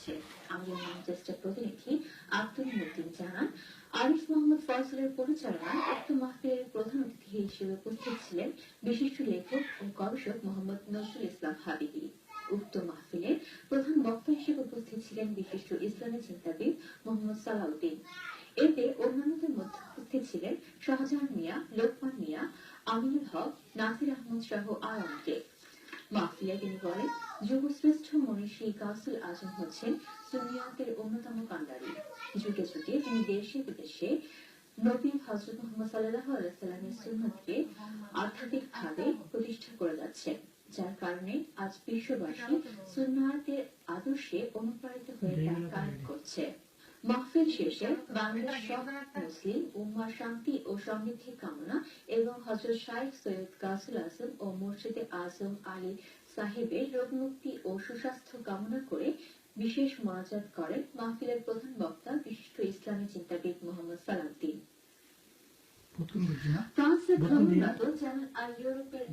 হচ্ছে। আমাদের ম্যানচেস্টার প্রতিনিধি আব্দুল মতিন জানান, আরিফ মোহাম্মদ ফয়সালের পরিচালনায় উক্ত মাহফিলের প্রধান অতিথি হিসেবে উপস্থিত ছিলেন বিশিষ্ট লেখক ও গবেষক মোহাম্মদ নজরুল ইসলাম হাবিবি। উক্ত মাহফিলের প্রধান বক্তা হিসেবে উপস্থিত ছিলেন বিশিষ্ট ইসলামী চিন্তাবিদ মোহাম্মদ সালাউদ্দিন। এতে অন্যান্যদের মধ্যে উপস্থিত ছিলেন শাহজাহান মিয়া, লোকমান মিয়া, আমিনুল হক, নাসির আহমদ সহ আরো অনেকে। মাহফিলে তিনি বলেন, যুগশ্রেষ্ঠ মনীষী গাউসুল আজম হচ্ছেন সুন্নিয়াতের অন্যতম কান্ডারি। যুগে যুগে তিনি দেশে বিদেশে নবী হযরত মুহাম্মদ সাল্লাল্লাহু আলাইহি ওয়াসাল্লামের সুন্নতকে আধ্যাত্মিকভাবে প্রতিষ্ঠা করে যাচ্ছেন, যার কারণে আজ বিশ্ববাসী সুন্নাতের আদর্শে অনুপ্রাণিত হয়ে তা কায়েম করছে। মাহফিল শেষে বাংলাদেশ সব মুসলিম উম্মার শান্তি ও সমৃদ্ধি কামনা এবং হযরত শাইখ সৈয়দ গাউসুল আজম ও মুর্শিদে আজম আলী সাহেবের রোগমুক্তি ও সুস্বাস্থ্য কামনা করে বিশেষ মোনাজাত করেন মাহফিলের প্রধান বক্তা বিশিষ্ট ইসলামী চিন্তাবিদ মোহাম্মদ সালাউদ্দিন। ফ্রান্সের ভ্রমণরত চ্যানেল আর ইউরোপের